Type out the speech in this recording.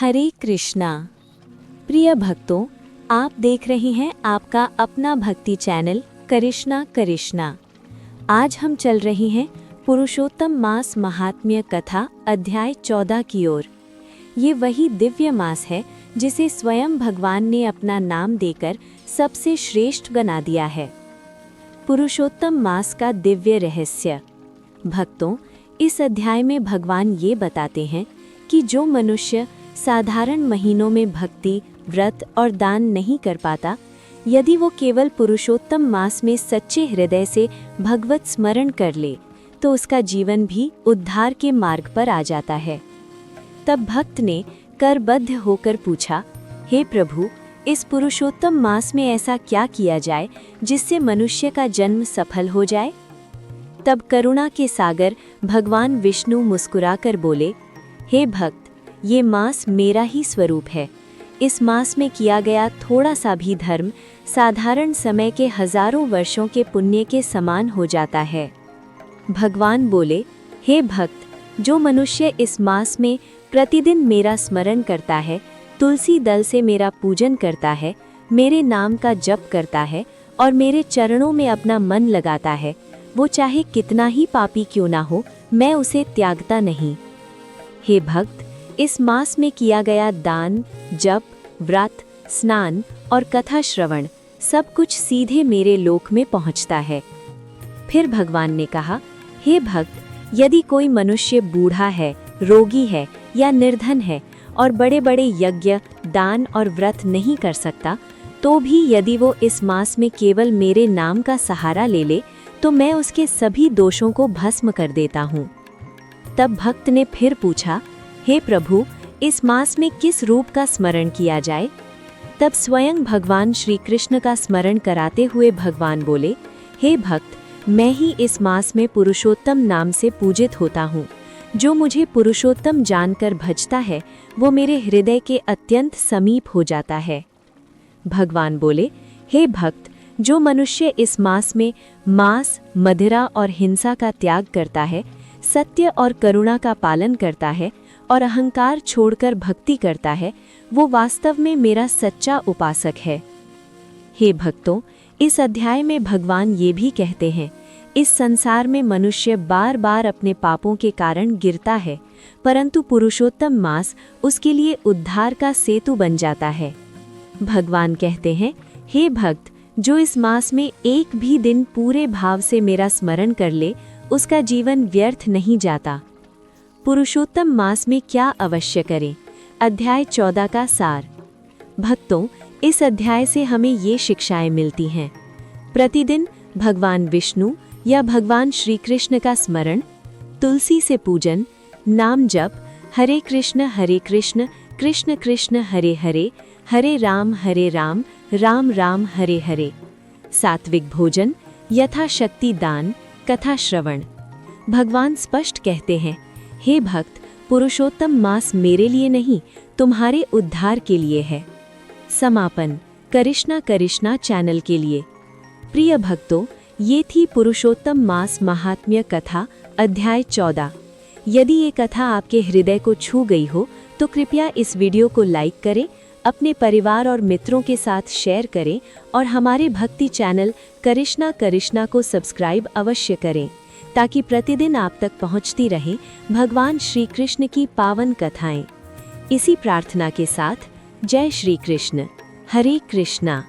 हरे कृष्णा। प्रिय भक्तों, आप देख रहे हैं आपका अपना भक्ति चैनल करिश्ना करिश्ना। आज हम चल रहे हैं पुरुषोत्तम मास महात्म्य कथा अध्याय 14 की ओर। ये वही दिव्य मास है जिसे स्वयं भगवान ने अपना नाम देकर सबसे श्रेष्ठ बना दिया है। पुरुषोत्तम मास का दिव्य रहस्य। भक्तों, इस अध्याय में भगवान ये बताते हैं कि जो मनुष्य साधारण महीनों में भक्ति, व्रत और दान नहीं कर पाता, यदि वो केवल पुरुषोत्तम मास में सच्चे हृदय से भगवत स्मरण कर ले, तो उसका जीवन भी उद्धार के मार्ग पर आ जाता है। तब भक्त ने करबद्ध होकर पूछा, हे प्रभु, इस पुरुषोत्तम मास में ऐसा क्या किया जाए जिससे मनुष्य का जन्म सफल हो जाए? तब करुणा के सागर भगवान विष्णु मुस्कुराकर बोले, हे भक्त, ये मास मेरा ही स्वरूप है। इस मास में किया गया थोड़ा सा भी धर्म साधारण समय के हजारों वर्षों के पुण्य के समान हो जाता है। भगवान बोले, हे भक्त, जो मनुष्य इस मास में प्रतिदिन मेरा स्मरण करता है, तुलसी दल से मेरा पूजन करता है, मेरे नाम का जप करता है और मेरे चरणों में अपना मन लगाता है, वो चाहे कितना ही पापी क्यों ना हो, मैं उसे त्यागता नहीं। हे भक्त, इस मास में किया गया दान, जप, व्रत, स्नान और कथा श्रवण सब कुछ सीधे मेरे लोक में पहुंचता है। फिर भगवान ने कहा, हे भक्त, यदि कोई मनुष्य बूढ़ा है, रोगी है या निर्धन है और बड़े बड़े यज्ञ, दान और व्रत नहीं कर सकता, तो भी यदि वो इस मास में केवल मेरे नाम का सहारा ले ले, तो मैं उसके सभी दोषों को भस्म कर देता हूँ। तब भक्त ने फिर पूछा, हे प्रभु, इस मास में किस रूप का स्मरण किया जाए? तब स्वयं भगवान श्री कृष्ण का स्मरण कराते हुए भगवान बोले, हे भक्त, मैं ही इस मास में पुरुषोत्तम नाम से पूजित होता हूँ। जो मुझे पुरुषोत्तम जानकर भजता है, वो मेरे हृदय के अत्यंत समीप हो जाता है। भगवान बोले, हे भक्त, जो मनुष्य इस मास में मांस, मदिरा और हिंसा का त्याग करता है, सत्य और करुणा का पालन करता है और अहंकार छोड़कर भक्ति करता है, वो वास्तव में मेरा सच्चा उपासक है। हे भक्तों, इस अध्याय में भगवान ये भी कहते हैं, इस संसार में मनुष्य बार बार अपने पापों के कारण गिरता है, परंतु पुरुषोत्तम मास उसके लिए उद्धार का सेतु बन जाता है। भगवान कहते हैं, हे भक्त, जो इस मास में एक भी दिन पूरे भाव से मेरा स्मरण कर ले, उसका जीवन व्यर्थ नहीं जाता। पुरुषोत्तम मास में क्या अवश्य करें? अध्याय 14 का सार। भक्तों, इस अध्याय से हमें ये शिक्षाएं मिलती हैं। प्रतिदिन भगवान विष्णु या भगवान श्री कृष्ण का स्मरण, तुलसी से पूजन, नाम जप, हरे कृष्ण कृष्ण कृष्ण हरे हरे, हरे राम राम राम हरे हरे, सात्विक भोजन, यथाशक्ति दान, कथा श्रवण। भगवान स्पष्ट कहते हैं, हे भक्त, पुरुषोत्तम मास मेरे लिए नहीं, तुम्हारे उद्धार के लिए है। समापन करिश्ना करिश्ना चैनल के लिए। प्रिय भक्तों, ये थी पुरुषोत्तम मास महात्म्य कथा अध्याय 14। यदि ये कथा आपके हृदय को छू गई हो, तो कृपया इस वीडियो को लाइक करें, अपने परिवार और मित्रों के साथ शेयर करें और हमारे भक्ति चैनल करिश्ना करिश्ना को सब्सक्राइब अवश्य करें, ताकि प्रतिदिन आप तक पहुंचती रहे भगवान श्री कृष्ण की पावन कथाएं। इसी प्रार्थना के साथ जय श्री कृष्ण। हरे कृष्णा।